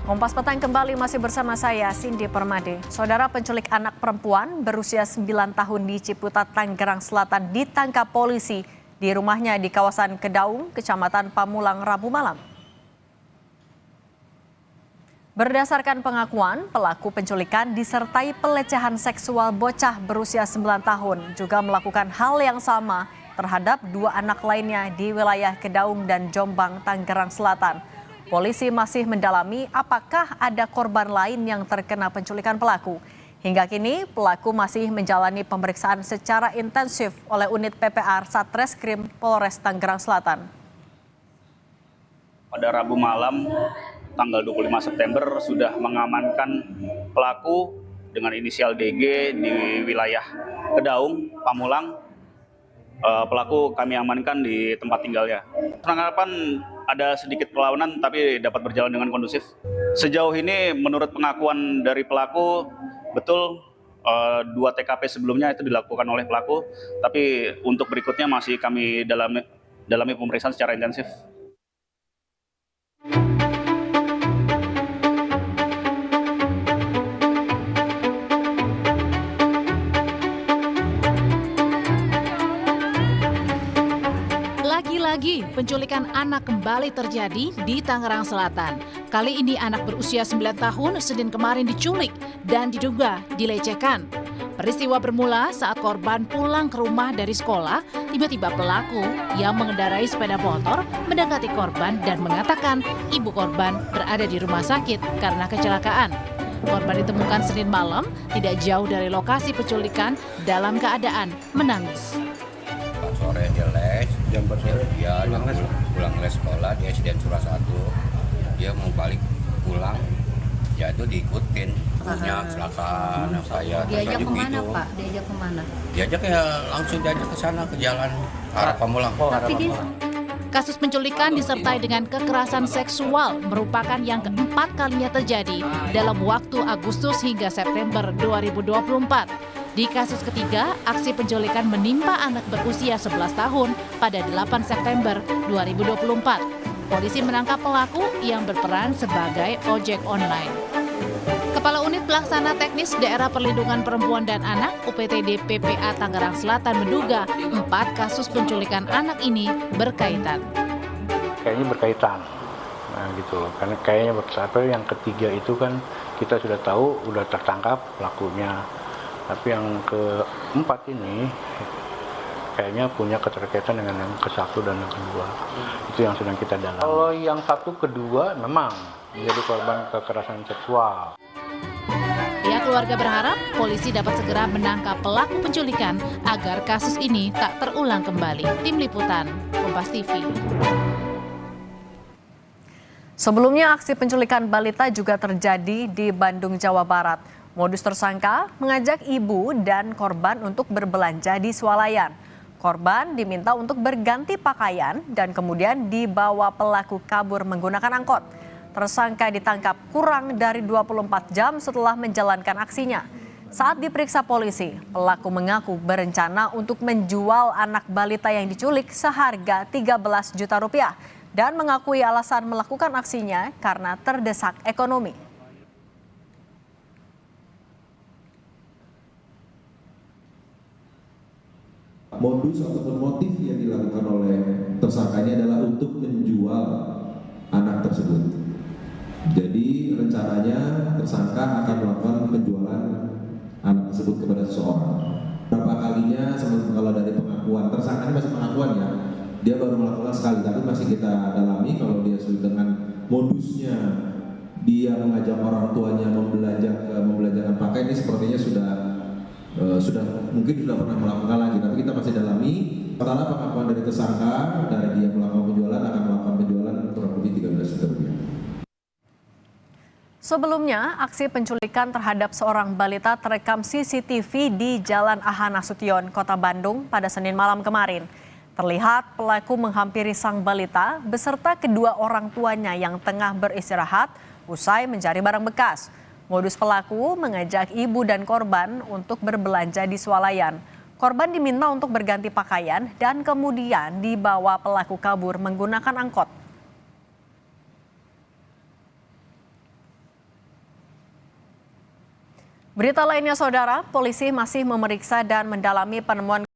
Kompas Petang kembali masih bersama saya, Cindy Permade. Saudara penculik anak perempuan berusia 9 tahun di Ciputat, Tangerang Selatan ditangkap polisi di rumahnya di kawasan Kedaung, Kecamatan Pamulang, Rabu malam. Berdasarkan pengakuan, pelaku penculikan disertai pelecehan seksual bocah berusia 9 tahun juga melakukan hal yang sama terhadap 2 anak lainnya di wilayah Kedaung dan Jombang, Tangerang Selatan. Polisi masih mendalami apakah ada korban lain yang terkena penculikan pelaku. Hingga kini pelaku masih menjalani pemeriksaan secara intensif oleh unit PPR Satreskrim Polres Tangerang Selatan. Pada Rabu malam tanggal 25 September sudah mengamankan pelaku dengan inisial DG di wilayah Kedaung, Pamulang. Pelaku kami amankan di tempat tinggalnya. Penangkapan ada sedikit perlawanan tapi dapat berjalan dengan kondusif. Sejauh ini menurut pengakuan dari pelaku, betul 2 TKP sebelumnya itu dilakukan oleh pelaku, tapi untuk berikutnya masih kami dalami pemeriksaan secara intensif. Lagi-lagi penculikan anak kembali terjadi di Tangerang Selatan. Kali ini anak berusia 9 tahun Senin kemarin diculik dan diduga dilecehkan. Peristiwa bermula saat korban pulang ke rumah dari sekolah, tiba-tiba pelaku yang mengendarai sepeda motor mendekati korban dan mengatakan ibu korban berada di rumah sakit karena kecelakaan. Korban ditemukan Senin malam tidak jauh dari lokasi penculikan dalam keadaan menangis. Sore dia les, jam berapa? Dia pulang les sekolah di SDN Surah 1. Dia mau balik pulang, ya itu diikutin. Punya kecelakaan, saya diajak kemana gitu. Pak? Diajak kemana? Diajak ya langsung diajak ke sana ke jalan arah Pamulang. Tapi dia... Kasus penculikan disertai dengan kekerasan seksual merupakan yang keempat kalinya terjadi dalam waktu Agustus hingga September 2024. Di kasus ketiga, aksi penculikan menimpa anak berusia 11 tahun pada 8 September 2024. Polisi menangkap pelaku yang berperan sebagai ojek online. Kepala Unit Pelaksana Teknis Daerah Perlindungan Perempuan dan Anak UPTD PPA Tangerang Selatan menduga 4 kasus penculikan anak ini berkaitan. Kayaknya berkaitan, nah gitu loh. Karena kayaknya berkaitan. Yang ketiga itu kan kita sudah tahu, udah tertangkap pelakunya. Tapi yang keempat ini kayaknya punya keterkaitan dengan yang ke-1 dan yang kedua. Itu yang sedang kita dalami. Kalau yang 1, kedua memang menjadi korban kekerasan seksual. Pihak keluarga berharap polisi dapat segera menangkap pelaku penculikan agar kasus ini tak terulang kembali. Tim Liputan, Kompas TV. Sebelumnya aksi penculikan balita juga terjadi di Bandung, Jawa Barat. Modus tersangka mengajak ibu dan korban untuk berbelanja di swalayan. Korban diminta untuk berganti pakaian dan kemudian dibawa pelaku kabur menggunakan angkot. Tersangka ditangkap kurang dari 24 jam setelah menjalankan aksinya. Saat diperiksa polisi, pelaku mengaku berencana untuk menjual anak balita yang diculik seharga 13 juta rupiah dan mengakui alasan melakukan aksinya karena terdesak ekonomi. Modus ataupun motif yang dilakukan oleh tersangka ini adalah untuk menjual anak tersebut. Jadi rencananya tersangka akan melakukan penjualan anak tersebut kepada seseorang. Berapa kalinya, kalau dari pengakuan tersangka ini masih pengakuan ya, dia baru melakukan sekali, tapi masih kita dalami kalau dia sudah dengan modusnya dia mengajak orang tuanya membelanjakan pakaian, ini sepertinya mungkin sudah pernah melakukan lagi, tapi kita masih dalami. Setelah pengakuan dari tersangka, dari dia melakukan penjualan akan melakukan penjualan kurang lebih 13 juta rupiah. Sebelumnya, aksi penculikan terhadap seorang balita terekam CCTV di Jalan Aha Nasution, Kota Bandung pada Senin malam kemarin. Terlihat pelaku menghampiri sang balita beserta kedua orang tuanya yang tengah beristirahat usai mencari barang bekas. Modus pelaku mengajak ibu dan korban untuk berbelanja di swalayan. Korban diminta untuk berganti pakaian dan kemudian dibawa pelaku kabur menggunakan angkot. Berita lainnya, Saudara, polisi masih memeriksa dan mendalami penemuan